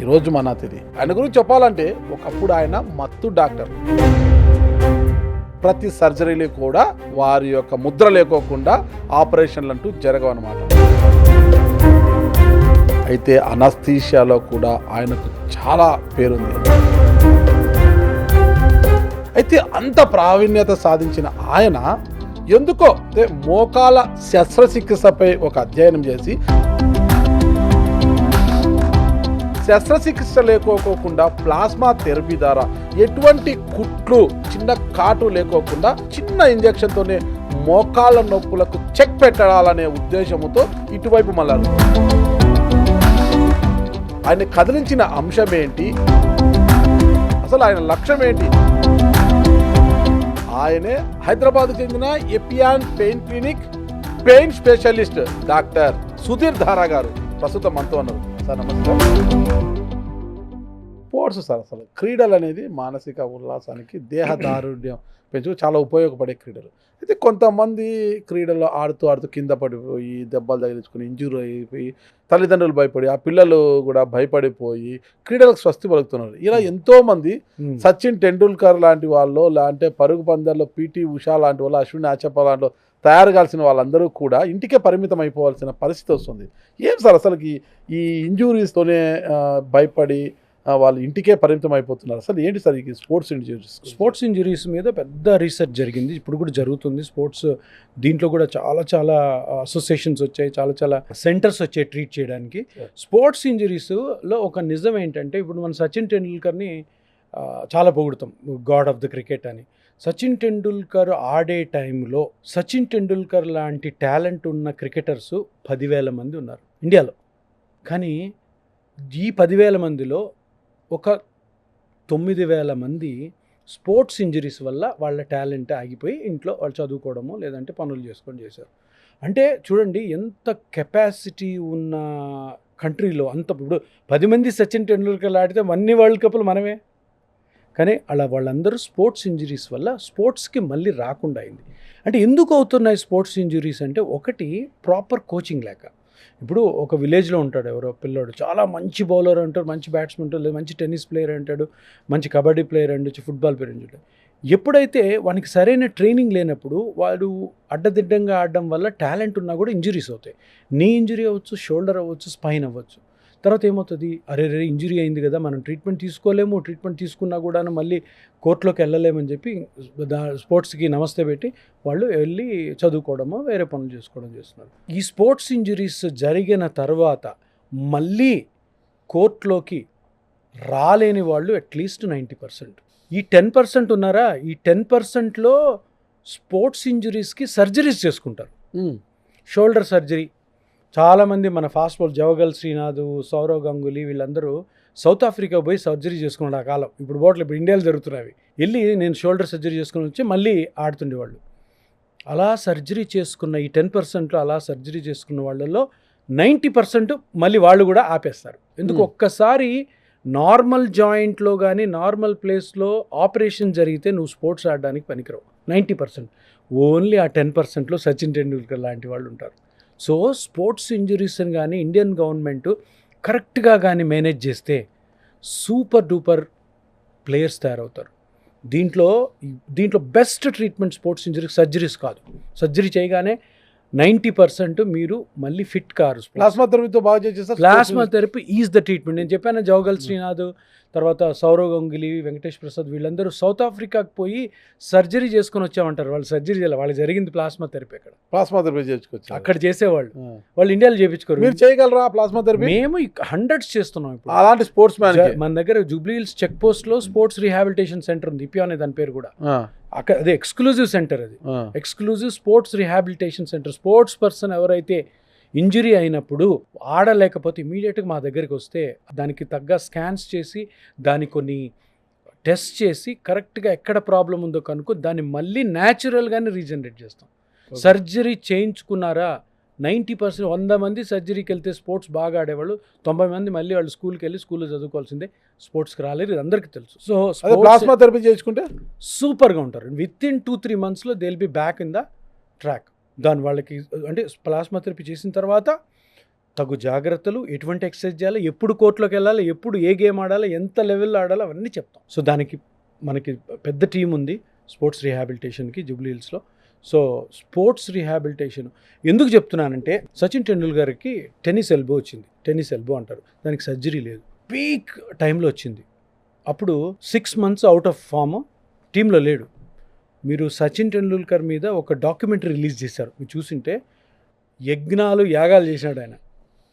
ఈరోజు మన అతిథి. ఆయన గురించి చెప్పాలంటే ఒకప్పుడు ఆయన మత్తు డాక్టర్. ప్రతి సర్జరీలు కూడా వారి యొక్క ముద్ర లేకోకుండా ఆపరేషన్లు అంటూ జరగవన్నమాట. అయితే అనస్థీషియాలో కూడా ఆయనకు చాలా పేరుంది. అయితే అంత ప్రావీణ్యత సాధించిన ఆయన ఎందుకో మోకాల శస్త్రచికిత్సపై ఒక అధ్యయనం చేసి శస్త్రచికిత్స లేకోకుండా ప్లాస్మా థెరపీ ద్వారా ఎటువంటి కుట్లు చిన్న కాటు లేకోకుండా చిన్న ఇంజెక్షన్తోనే మోకాళ్ళ నొప్పులకు చెక్ పెట్టాలనే ఉద్దేశంతో ఇటువైపు మళ్ళారు. ఆయన కదిలించిన అంశం ఏంటి, అసలు ఆయన లక్ష్యం ఏంటి? ఆయనే హైదరాబాద్ చెందిన Epione pain clinic pain specialist doctor Sudheer Dhara గారు ప్రస్తుతం మనతో ఉన్నారు. సార్ నమస్కారం. స్పోర్ట్స్ సార్, అసలు క్రీడలు అనేది మానసిక ఉల్లాసానికి దేహదారుఢ్యం పెంచుకు చాలా ఉపయోగపడే క్రీడలు. అయితే కొంతమంది క్రీడల్లో ఆడుతూ కింద పడిపోయి దెబ్బలు తగిలించుకుని ఇంజూరీ అయిపోయి తల్లిదండ్రులు భయపడి ఆ పిల్లలు కూడా భయపడిపోయి క్రీడలకు స్వస్తి పలుకుతున్నారు. ఇలా ఎంతోమంది సచిన్ టెండూల్కర్ లాంటి వాళ్ళు, అంటే పరుగు పందాల్లో పీటీ ఉషా లాంటి వాళ్ళు, అశ్విని ఆచప్ప లాంటి తయారు కావాల్సిన వాళ్ళందరూ కూడా ఇంటికే పరిమితం అయిపోవాల్సిన పరిస్థితి వస్తుంది. ఏం సార్ అసలుకి ఈ ఇంజూరీస్తోనే భయపడి వాళ్ళు ఇంటికే పరిమితం అయిపోతున్నారు? అసలు ఏంటి సార్ ఈ స్పోర్ట్స్ ఇంజురీస్ మీద పెద్ద రీసెర్చ్ జరిగింది, ఇప్పుడు కూడా జరుగుతుంది. స్పోర్ట్స్ దీంట్లో కూడా చాలా అసోసియేషన్స్ వచ్చాయి, చాలా సెంటర్స్ వచ్చాయి ట్రీట్ చేయడానికి. స్పోర్ట్స్ ఇంజురీస్లో ఒక నిజం ఏంటంటే, ఇప్పుడు మనం సచిన్ టెండూల్కర్ని చాలా పొగుడుతాం, గాడ్ ఆఫ్ ద క్రికెట్ అని. సచిన్ టెండూల్కర్ ఆడే టైంలో సచిన్ టెండూల్కర్ లాంటి టాలెంట్ ఉన్న క్రికెటర్స్ 10,000 మంది ఉన్నారు ఇండియాలో. కానీ ఈ 10,000 మందిలో ఒక 9,000 మంది స్పోర్ట్స్ ఇంజరీస్ వల్ల వాళ్ళ టాలెంట్ ఆగిపోయి ఇంట్లో వాళ్ళు చదువుకోవడము లేదంటే పనులు చేసుకొని చేశారు. అంటే చూడండి ఎంత కెపాసిటీ ఉన్న కంట్రీలో అంత. ఇప్పుడు 10 మంది సచిన్ టెండూల్కర్ ఆడితే అన్ని వరల్డ్ కప్లు మనమే. కానీ వాళ్ళందరూ స్పోర్ట్స్ ఇంజరీస్ వల్ల స్పోర్ట్స్కి మళ్ళీ రాకుండా అయింది. అంటే ఎందుకు అవుతున్నాయి స్పోర్ట్స్ ఇంజరీస్ అంటే, ఒకటి ప్రాపర్ కోచింగ్ లేక. ఇప్పుడు ఒక విలేజ్లో ఉంటాడు ఎవరో పిల్లోడు, చాలా మంచి బౌలర్ అంటాడు, మంచి బ్యాట్స్మెన్ అంటాడు, లేదా మంచి టెన్నిస్ ప్లేయర్ అంటాడు, మంచి కబడ్డీ ప్లేయర్ అంటూ, ఫుట్బాల్ ప్లేయర్ అంటాడు. ఎప్పుడైతే వానికి సరైన ట్రైనింగ్ లేనప్పుడు వాడు అడ్డదిడ్డంగా ఆడడం వల్ల టాలెంట్ ఉన్నా కూడా ఇంజరీస్ అవుతాయి. నీ ఇంజరీ అవ్వచ్చు, షోల్డర్ అవ్వచ్చు, స్పైన్ అవ్వచ్చు. తర్వాత ఏమవుతుంది, అరే ఇంజరీ అయింది కదా, మనం ట్రీట్మెంట్ తీసుకోలేము, ట్రీట్మెంట్ తీసుకున్నా కూడా మళ్ళీ కోర్టులోకి వెళ్ళలేమని చెప్పి స్పోర్ట్స్కి నమస్తే పెట్టి వాళ్ళు వెళ్ళి చదువుకోవడమో వేరే పనులు చేసుకోవడం చేస్తున్నారు. ఈ స్పోర్ట్స్ ఇంజరీస్ జరిగిన తర్వాత మళ్ళీ కోర్టులోకి రాలేని వాళ్ళు అట్లీస్ట్ 90%. ఈ 10% ఉన్నారా, ఈ 10%లో స్పోర్ట్స్ ఇంజరీస్కి సర్జరీస్ చేసుకుంటారు. షోల్డర్ సర్జరీ చాలామంది, మన ఫాస్ట్ బాల్ జవగల్ శ్రీనాథ్, సౌరవ్ గంగూలీ వీళ్ళందరూ సౌత్ ఆఫ్రికా పోయి సర్జరీ చేసుకున్నాడు ఆ కాలం. ఇప్పుడు ఇండియాలో జరుగుతున్నాయి. వెళ్ళి నేను షోల్డర్ సర్జరీ చేసుకుని వచ్చి మళ్ళీ ఆడుతుండేవాళ్ళు. అలా సర్జరీ చేసుకున్న ఈ 10%లో అలా సర్జరీ చేసుకున్న వాళ్ళలో 90% మళ్ళీ వాళ్ళు కూడా ఆపేస్తారు. ఎందుకు, ఒక్కసారి నార్మల్ జాయింట్లో కానీ నార్మల్ ప్లేస్లో ఆపరేషన్ జరిగితే నువ్వు స్పోర్ట్స్ ఆడడానికి పనికిరావు. 90%. ఓన్లీ ఆ 10%లో సచిన్ టెండూల్కర్ లాంటి వాళ్ళు ఉంటారు. సో స్పోర్ట్స్ ఇంజరీస్ని కానీ ఇండియన్ గవర్నమెంట్ కరెక్ట్గా కానీ మేనేజ్ చేస్తే సూపర్ డూపర్ ప్లేయర్స్ తయారవుతారు. దీంట్లో best treatment sports injuries surgeries కాదు. సర్జరీ చేయగానే 90% మీరు మళ్ళీ ఫిట్ కారు. ప్లాస్మా థెరపీతో బాగా చేసేస్తారు. Plasma therapy is the treatment. నేను చెప్పాను, జవగల్ శ్రీనాథ్, తర్వాత సౌరవ్ గంగూలీ, వెంకటేష్ ప్రసాద్ వీళ్ళందరూ సౌత్ ఆఫ్రికాకి పోయి సర్జరీ చేసుకొని వచ్చామంటారు. వాళ్ళు సర్జరీ చేయాలి, వాళ్ళు జరిగింది ప్లాస్మా థెరపీ. అక్కడ ప్లాస్మా థెరపీ చేసుకోవచ్చు, అక్కడ చేసేవాళ్ళు. వాళ్ళు ఇండియాలో చేయించుకోరు. మీరు చేయగలరా ప్లాస్మా థెరపీ? మేము 100s చేస్తున్నాం ఇప్పుడు. అలాంటి స్పోర్ట్స్ మ్యాన్ మన దగ్గర జూబ్లీ హిల్స్ చెక్ పోస్ట్లో స్పోర్ట్స్ రీహాబిలిటేషన్ సెంటర్ ఉంది, ఇపియా అనే దాని పేరు కూడా. అక్కడ అదే ఎక్స్క్లూజివ్ సెంటర్, అది exclusive sports rehabilitation centre. Sports person ఎవరైతే ఇంజరీ అయినప్పుడు ఆడలేకపోతే ఇమీడియట్గా మా దగ్గరికి వస్తే దానికి తగ్గ స్కాన్స్ చేసి దాన్ని కొన్ని టెస్ట్ చేసి కరెక్ట్గా ఎక్కడ ప్రాబ్లం ఉందో కనుక్కో దాన్ని మళ్ళీ న్యాచురల్గానే రీజనరేట్ చేస్తాం. సర్జరీ చేయించుకున్నారా 90%, 100 మంది సర్జరీకి వెళ్తే స్పోర్ట్స్ బాగా ఆడేవాళ్ళు 90 మంది మళ్ళీ వాళ్ళు స్కూల్కి వెళ్ళి స్కూల్లో చదువుకోవాల్సిందే, స్పోర్ట్స్కి రాలేదు, ఇది అందరికీ తెలుసు. సో ప్లాస్మా థెరపీ చేసుకుంటే సూపర్గా ఉంటారు. వితిన్ 2-3 monthsలో they will be back in the track. దాని వాళ్ళకి అంటే ప్లాస్మా థెరపీ చేసిన తర్వాత తగు జాగ్రత్తలు, ఎటువంటి ఎక్సర్సైజ్ చేయాలి, ఎప్పుడు కోర్టులోకి వెళ్ళాలి, ఎప్పుడు ఏ గేమ్ ఆడాలి, ఎంత లెవెల్లో ఆడాలి, అవన్నీ చెప్తాం. సో దానికి మనకి పెద్ద టీం ఉంది స్పోర్ట్స్ రీహాబిలిటేషన్కి జూబ్లీ హిల్స్లో. సో స్పోర్ట్స్ రీహాబిలిటేషన్ ఎందుకు చెప్తున్నానంటే, సచిన్ టెండూల్కర్కి టెన్నిస్ ఎల్బో వచ్చింది. టెన్నిస్ ఎల్బో అంటారు దానికి, సర్జరీ లేదు, పీక్ టైంలో వచ్చింది. అప్పుడు 6 months అవుట్ ఆఫ్ ఫామ్, టీంలో లేడు. మీరు సచిన్ టెండూల్కర్ మీద ఒక డాక్యుమెంటరీ రిలీజ్ చేశారు, మీరు చూసింటే యజ్ఞాలు యాగాలు చేసినాడు ఆయన.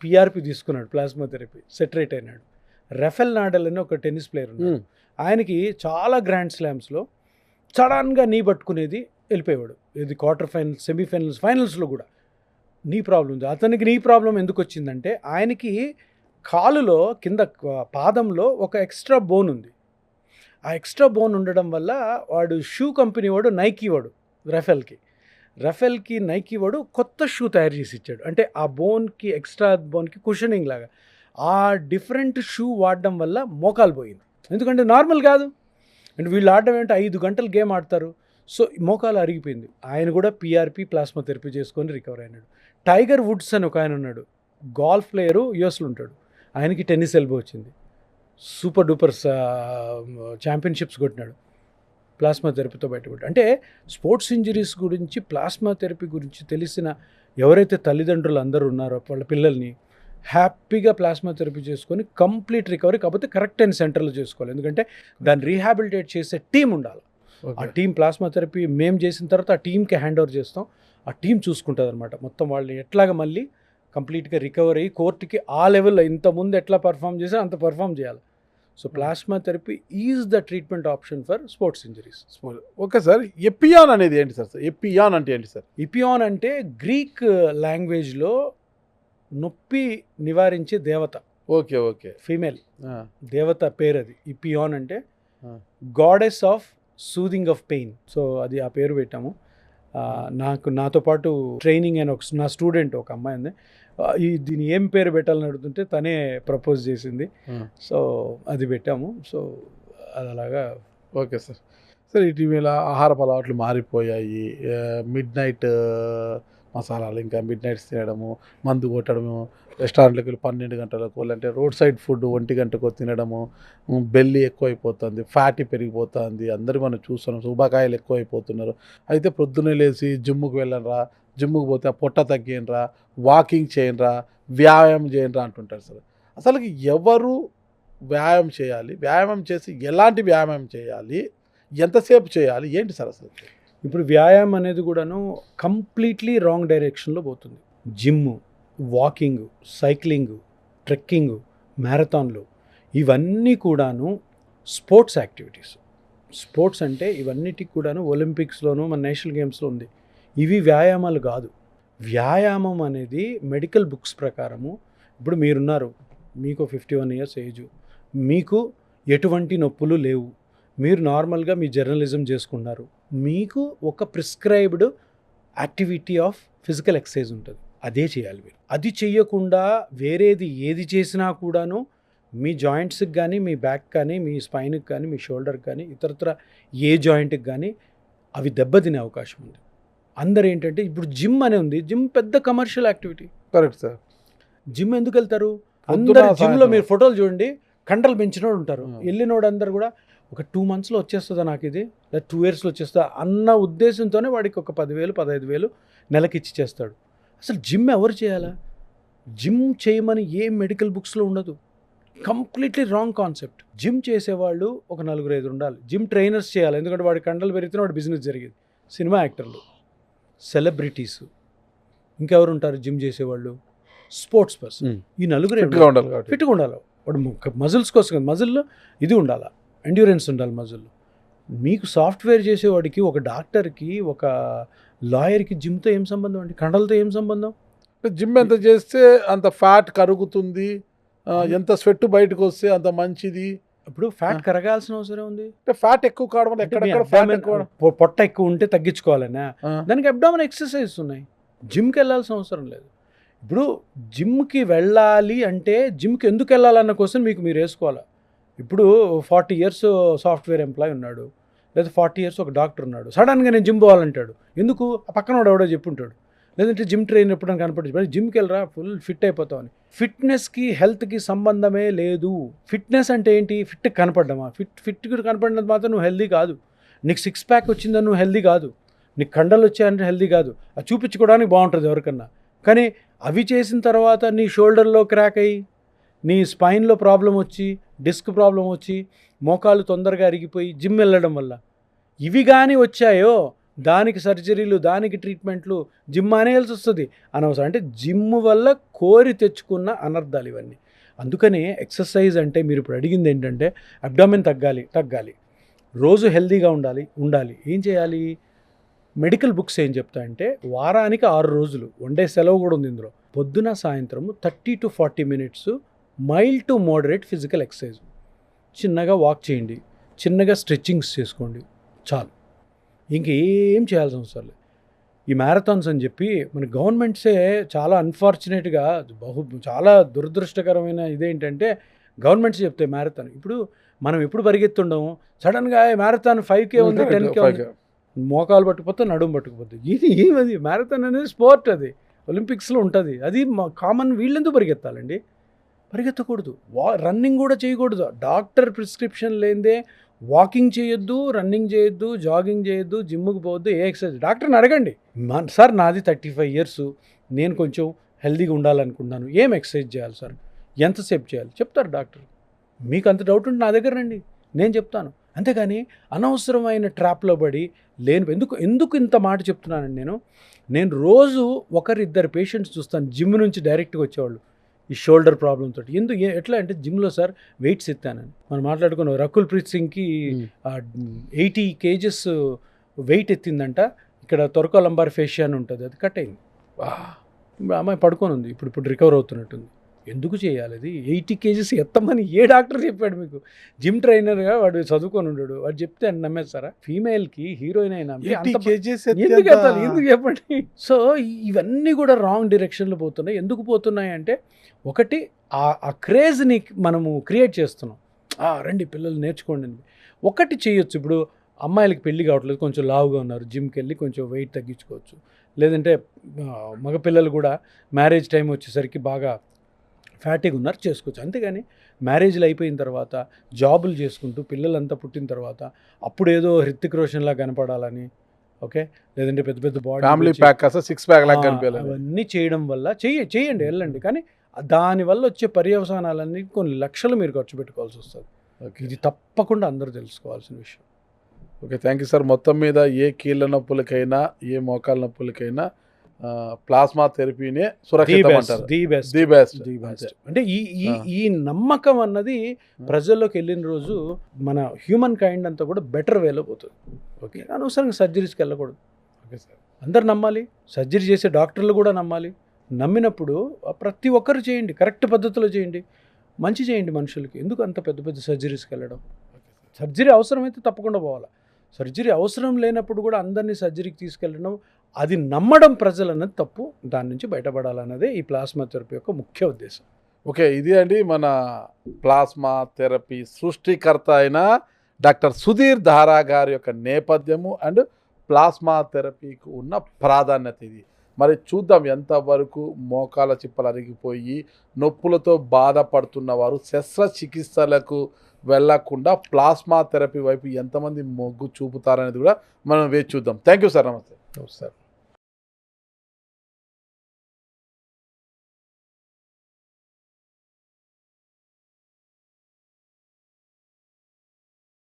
పిఆర్పి తీసుకున్నాడు, ప్లాస్మా థెరపీ, సెటరేట్ అయినాడు. రఫెల్ నాడల్ అని ఒక టెన్నిస్ ప్లేయర్ ఉన్నాడు, ఆయనకి చాలా గ్రాండ్ స్లామ్స్లో సడన్గా నీ పట్టుకునేది, వెళ్ళిపోయేవాడు. ఇది క్వార్టర్ ఫైనల్స్, సెమీఫైనల్స్, ఫైనల్స్లో కూడా నీ ప్రాబ్లం ఉంది. అతనికి నీ ప్రాబ్లం ఎందుకు వచ్చిందంటే, ఆయనకి కాలులో కింద పాదంలో ఒక ఎక్స్ట్రా బోన్ ఉంది. ఆ ఎక్స్ట్రా బోన్ ఉండడం వల్ల వాడు షూ కంపెనీ వాడు, నైకీ వాడు, రఫెల్కి నైకీ వాడు కొత్త షూ తయారు చేసి ఇచ్చాడు. అంటే ఆ బోన్కి, ఎక్స్ట్రా బోన్కి కుషనింగ్ లాగా. ఆ డిఫరెంట్ షూ వాడడం వల్ల మోకాలు పోయింది. ఎందుకంటే నార్మల్ కాదు. అండ్ వీళ్ళు ఆడడం ఏంటంటే 5 గంటలు గేమ్ ఆడతారు. సో మోకాలు అరిగిపోయింది. ఆయన కూడా పిఆర్పి, ప్లాస్మా థెరపీ చేసుకొని రికవర్ అయినాడు. టైగర్ వుడ్స్ అని ఒక ఆయన ఉన్నాడు, గోల్ఫ్ ప్లేయరు, యూఎస్లో ఉంటాడు. ఆయనకి టెన్నిస్ ఎల్బో వచ్చింది, సూపర్ డూపర్ ఛాంపియన్షిప్స్ కొట్టినాడు, ప్లాస్మా థెరపీతో బయటపడ్డాడు. అంటే స్పోర్ట్స్ ఇంజరీస్ గురించి, ప్లాస్మా థెరపీ గురించి తెలిసిన ఎవరైతే తల్లిదండ్రులు అందరూ ఉన్నారో, వాళ్ళ పిల్లల్ని హ్యాపీగా ప్లాస్మా థెరపీ చేసుకొని కంప్లీట్ రికవరీ, కాకపోతే కరెక్ట్ అయిన సెంటర్లో చేసుకోవాలి. ఎందుకంటే దాన్ని రీహాబిలిటేట్ చేసే టీం ఉండాలి. ఆ టీం ప్లాస్మా థెరపీ మేము చేసిన తర్వాత ఆ టీంకి హ్యాండ్ ఓవర్ చేస్తాం. ఆ టీం చూసుకుంటుంది అనమాట మొత్తం. వాళ్ళని ఎట్లాగ మళ్ళీ కంప్లీట్గా రికవర్ అయ్యి కోర్టుకి ఆ లెవెల్లో ఇంతకుముందు ఎట్లా పర్ఫామ్ చేసారో అంత పర్ఫామ్ చేయాలి. So plasma therapy is the treatment option for sports injuries. Okay sir, Epione అనేది ఏంటి సార్? ఎపియాన్ అంటే ఏంటి సార్? ఇపియాన్ అంటే గ్రీక్ లాంగ్వేజ్లో నొప్పి నివారించే దేవత. ఓకే ఓకే, ఫీమేల్ దేవత పేరు అది. ఇపియాన్ అంటే goddess of soothing of pain. So అది ఆ పేరు పెట్టాము. నాతో పాటు ట్రైనింగ్ అయిన నా స్టూడెంట్ ఒక అమ్మాయి ఉంది, దీన్ని ఏం పేరు పెట్టాలని అడుగుతుంటే తనే ప్రపోజ్ చేసింది. సో అది పెట్టాము. సో అది అలాగా. Okay sir. సార్ ఇటీవల ఆహారపు అలవాట్లు మారిపోయాయి. మిడ్ నైట్ మసాలాలు, ఇంకా మిడ్ నైట్స్ తినడము, మందు కొట్టడము, రెస్టారెంట్లకు వెళ్ళి 12 గంటలకు, లేదంటే రోడ్ సైడ్ ఫుడ్ 1 గంటకు తినడము, బెల్లి ఎక్కువైపోతుంది, ఫ్యాటీ పెరిగిపోతుంది, అందరూ మనం చూస్తున్నాం, శుభకాయలు ఎక్కువైపోతున్నారు. అయితే ప్రొద్దునే లేచి జిమ్ముకు వెళ్ళనరా, జిమ్ముకు పోతే పొట్ట తగ్గినరా, వాకింగ్ చేయనరా, వ్యాయామం చేయనరా అంటుంటారు సార్. అసలు ఎవరు వ్యాయామం చేయాలి? వ్యాయామం చేసి ఎలాంటి వ్యాయామం చేయాలి? ఎంతసేపు చేయాలి? ఏంటి సార్ అసలు? ఇప్పుడు వ్యాయామం అనేది కూడాను కంప్లీట్లీ రాంగ్ డైరెక్షన్లో పోతుంది. జిమ్, వాకింగ్, సైక్లింగ్, ట్రెక్కింగ్, మ్యారథాన్లు, ఇవన్నీ కూడాను స్పోర్ట్స్ యాక్టివిటీస్. స్పోర్ట్స్ అంటే ఇవన్నిటికి కూడాను ఒలింపిక్స్లోను, మన నేషనల్ గేమ్స్లో ఉంది. ఇవి వ్యాయామాలు కాదు. వ్యాయామం అనేది మెడికల్ బుక్స్ ప్రకారము, ఇప్పుడు మీరున్నారు, మీకు 51 years ఏజ్, మీకు ఎటువంటి నొప్పులు లేవు, మీరు నార్మల్గా మీ జర్నలిజం చేసుకున్నారు, మీకు ఒక prescribed activity of physical exercise ఉంటుంది, అదే చేయాలి మీరు. అది చెయ్యకుండా వేరేది ఏది చేసినా కూడాను మీ జాయింట్స్కి కానీ, మీ బ్యాక్ కానీ, మీ స్పైన్కి కానీ, మీ షోల్డర్కి కానీ, ఇతరత్ర ఏ జాయింట్కి కానీ అవి దెబ్బతినే అవకాశం ఉంది. అందరు ఏంటంటే ఇప్పుడు జిమ్ అనే ఉంది, జిమ్ పెద్ద commercial activity. Correct sir. Gym ఎందుకు వెళ్తారు? అందరు జిమ్లో మీరు ఫోటోలు చూడండి, కండలు పెంచినోడు ఉంటారు. వెళ్ళినోడు అందరు కూడా ఒక 2 monthsలో వచ్చేస్తుందా నాకు ఇది, లేదా 2 yearsలో వచ్చేస్తుందా అన్న ఉద్దేశంతోనే వాడికి ఒక 10,000, 15,000 నెలకి ఇచ్చి చేస్తాడు. అసలు జిమ్ ఎవరు చేయాలా? జిమ్ చేయమని ఏ మెడికల్ బుక్స్లో ఉండదు. Completely wrong concept. జిమ్ చేసేవాళ్ళు ఒక 4-5 ఉండాలి. జిమ్ ట్రైనర్స్ చేయాలి, ఎందుకంటే వాడి కండలు పెరిగితే వాడి బిజినెస్ జరిగేది. సినిమా యాక్టర్లు, సెలబ్రిటీస్, ఇంకెవరు ఉంటారు జిమ్ చేసేవాళ్ళు? Sports person. ఈ నలుగురు ఫిట్గా ఉండాలి. వాడు మజిల్స్ కోసం, మజిల్లో ఇది ఉండాలి, ఎండ్యూరెన్స్ ఉండాలి మజిల్లో. మీకు సాఫ్ట్వేర్ చేసేవాడికి, ఒక డాక్టర్కి, ఒక లాయర్కి జిమ్తో ఏం సంబంధం అండి? కండలతో ఏం సంబంధం? జిమ్ ఎంత చేస్తే అంత ఫ్యాట్ కరుగుతుంది, ఎంత స్వెట్ బయటకు వస్తే అంత మంచిది. ఇప్పుడు ఫ్యాట్ కరగాల్సిన అవసరం ఉంది. ఫ్యాట్ ఎక్కువ కావడం వల్ల ఎక్కడెక్కడ పొట్ట ఎక్కువ ఉంటే తగ్గించుకోవాలన్నా దానికి అబ్డామిన్ ఎక్సర్సైజ్ ఉన్నాయి. జిమ్కి వెళ్ళాల్సిన అవసరం లేదు. ఇప్పుడు జిమ్కి వెళ్ళాలి అంటే జిమ్కి ఎందుకు వెళ్ళాలన్న కోసం మీరు వేసుకోవాలి. ఇప్పుడు 40 years సాఫ్ట్వేర్ ఎంప్లాయ్ ఉన్నాడు, లేదా 40 years ఒక డాక్టర్ ఉన్నాడు, సడన్గా నేను జిమ్ పోవాలంటాడు. ఎందుకు? ఆ పక్కన వాడు ఎవడో చెప్పుంటాడు, లేదంటే జిమ్ ట్రైనర్ ఎప్పుడైనా కనపడింది, జిమ్కి వెళ్ళరా ఫుల్ ఫిట్ అయిపోతావు అని. ఫిట్నెస్కి హెల్త్కి సంబంధమే లేదు. ఫిట్నెస్ అంటే ఏంటి? ఫిట్ కనపడ్డమా? ఫిట్ కనపడినంత మాత్రం నువ్వు హెల్దీ కాదు. నీకు 6 ప్యాక్ వచ్చిందని నువ్వు హెల్దీ కాదు. నీకు కండలు వచ్చాయంటే హెల్దీ కాదు. అది చూపించుకోవడానికి బాగుంటుంది ఎవరికన్నా. కానీ అవి చేసిన తర్వాత నీ షోల్డర్లో క్రాక్ అయ్యి, నీ స్పైన్లో ప్రాబ్లం వచ్చి, డిస్క్ ప్రాబ్లం వచ్చి, మోకాలు తొందరగా అరిగిపోయి జిమ్ వెళ్ళడం వల్ల ఇవి కానీ వచ్చాయో దానికి సర్జరీలు, దానికి ట్రీట్మెంట్లు, జిమ్ మానేయాల్సి వస్తుంది అనవసరం. అంటే జిమ్ వల్ల కోరి తెచ్చుకున్న అనర్థాలు ఇవన్నీ. అందుకనే ఎక్సర్సైజ్ అంటే మీరు ఇప్పుడు అడిగింది ఏంటంటే అబ్డామిన్ తగ్గాలి, రోజు హెల్తీగా ఉండాలి. ఏం చేయాలి? మెడికల్ బుక్స్ ఏం చెప్తాయంటే వారానికి 6 రోజులు, 1 డే సెలవు కూడా ఉంది ఇందులో, పొద్దున సాయంత్రము 30 to 40 minutes mild to moderate physical exercise. చిన్నగా వాక్ చేయండి, చిన్నగా స్ట్రెచ్చింగ్స్ చేసుకోండి, చాలు. ఇంకేం చేయాల్సిన అవసరం లేదు. ఈ మ్యారథాన్స్ అని చెప్పి మన గవర్నమెంట్సే చాలా అన్ఫార్చునేట్గా చాలా దురదృష్టకరమైన ఇదేంటంటే గవర్నమెంట్స్ చెప్తాయి మ్యారథాన్. ఇప్పుడు మనం ఎప్పుడు పరిగెత్తుండము, సడన్గా మ్యారథాన్ 5K ఉంది, 10K ఉంది, మోకాలు పట్టుకుపోతే నడుము పట్టుకుపోతుంది. అది మ్యారథాన్ అనేది స్పోర్ట్, అది ఒలింపిక్స్లో ఉంటుంది. అది కామన్. వీళ్ళెందుకు పరిగెత్తాలండి? పరిగెత్తకూడదు. రన్నింగ్ కూడా చేయకూడదు. డాక్టర్ ప్రిస్క్రిప్షన్ లేదే వాకింగ్ చేయొద్దు, రన్నింగ్ చేయొద్దు, జాగింగ్ చేయొద్దు, జిమ్కి పోవద్దు, ఏ ఎక్సర్సైజ్. డాక్టర్ని అడగండి, సార్ నాది 35 years, నేను కొంచెం హెల్తీగా ఉండాలనుకుంటున్నాను, ఏం ఎక్సర్సైజ్ చేయాలి సార్, ఎంతసేపు చేయాలి చెప్తారు డాక్టర్. మీకు అంత డౌట్ ఉంటే నా దగ్గర రండి, నేను చెప్తాను. అంతేగాని అనవసరమైన ట్రాప్లో పడి ఎందుకు ఇంత మాట చెప్తున్నానండి. నేను రోజు 1-2 పేషెంట్స్ చూస్తాను జిమ్ నుంచి డైరెక్ట్గా వచ్చేవాళ్ళు ఈ షోల్డర్ ప్రాబ్లమ్ తోటి. ఎట్లా అంటే జిమ్లో సార్ వెయిట్స్ ఎత్తానని మనం మాట్లాడుకున్నాం. రకుల్ ప్రీత్ సింగ్కి 80 kgs వెయిట్ ఎత్తిందంట. ఇక్కడ తొరక లంబార్ ఫేషియా అని ఉంటుంది, అది కట్ అయింది. ఇప్పుడు అమ్మాయి పడుకొని ఉంది, ఇప్పుడు రికవర్ అవుతున్నట్టుంది. ఎందుకు చేయాలి అది? 80 kgs ఎత్తమని ఏ డాక్టర్ చెప్పాడు మీకు? జిమ్ ట్రైనర్గా వాడు చదువుకొని ఉన్నాడు, వాడు చెప్తే అని నమ్మేస్తారా? ఫీమేల్కి హీరోయిన్ అయినా ఎందుకు ఎత్తాలి? ఎందుకు చెప్పండి? సో ఇవన్నీ కూడా రాంగ్ డైరెక్షన్లో పోతున్నాయి. ఎందుకు పోతున్నాయి అంటే, ఒకటి ఆ క్రేజ్ని మనము క్రియేట్ చేస్తున్నాం. రండి పిల్లలు నేర్చుకోండి. ఒకటి చేయొచ్చు. ఇప్పుడు అమ్మాయిలకి పెళ్ళి కావట్లేదు, కొంచెం లావుగా ఉన్నారు, జిమ్కి వెళ్ళి కొంచెం వెయిట్ తగ్గించుకోవచ్చు. లేదంటే మగపిల్లలు కూడా మ్యారేజ్ టైం వచ్చేసరికి బాగా ఫ్యాటీగా ఉన్నారు, చేసుకోవచ్చు. అంతేగాని మ్యారేజ్లు అయిపోయిన తర్వాత జాబులు చేసుకుంటూ పిల్లలంతా పుట్టిన తర్వాత అప్పుడు ఏదో హృతిక్ రోషన్లా కనపడాలని, ఓకే, లేదంటే పెద్ద పెద్ద బాడీ ఫ్యామిలీ ప్యాక్ కాస్త 6 ప్యాక్ లాగా కనిపించాలి. అవన్నీ చేయడం వల్ల చేయండి, వెళ్ళండి. కానీ దానివల్ల వచ్చే పర్యవసానాలన్నీ కొన్ని లక్షలు మీరు ఖర్చు పెట్టుకోవాల్సి వస్తుంది. ఇది తప్పకుండా అందరూ తెలుసుకోవాల్సిన విషయం. Okay, thank you sir. మొత్తం మీద ఏ కీళ్ళ నొప్పులకైనా, ఏ మోకాళ్ళ నొప్పులకైనా ప్లాస్మా థెరపీనే సురక్షితం అంటారు. The best. అంటే ఈ నమ్మకం అన్నది ప్రజల్లోకి వెళ్ళిన రోజు మన హ్యూమన్ కైండ్ అంతా కూడా బెటర్ వేలో పోతుంది. ఓకే, అనవసరంగా సర్జరీస్కి వెళ్ళకూడదు. ఓకే సార్, అందరు నమ్మాలి, సర్జరీ చేసే డాక్టర్లు కూడా నమ్మాలి. నమ్మినప్పుడు ప్రతి ఒక్కరు చేయండి, కరెక్ట్ పద్ధతిలో చేయండి, మంచి చేయండి మనుషులకి. ఎందుకు అంత పెద్ద పెద్ద సర్జరీస్కి వెళ్ళడం? సర్జరీ అవసరమైతే తప్పకుండా పోవాలి. సర్జరీ అవసరం లేనప్పుడు కూడా అందరినీ సర్జరీకి తీసుకెళ్ళడం, అది నమ్మడం ప్రజలు అన్నది తప్పు. దాని నుంచి బయటపడాలన్నదే ఈ ప్లాస్మా థెరపీ యొక్క ముఖ్య ఉద్దేశం. ఓకే, ఇది అండి మన ప్లాస్మా థెరపీ సృష్టికర్త అయిన డాక్టర్ సుధీర్ ధారా గారి యొక్క నేపథ్యము అండ్ ప్లాస్మా థెరపీకి ఉన్న ప్రాధాన్యత ఇది. మరి చూద్దాం ఎంతవరకు మోకాల చిప్పలు అరిగిపోయి నొప్పులతో బాధపడుతున్న వారు శస్త్రచికిత్సలకు వెళ్లకుండా ప్లాస్మా థెరపీ వైపు ఎంతమంది మొగ్గు చూపుతారనేది కూడా మనం వేచి చూద్దాం. Thank you sir. నమస్తే. సార్.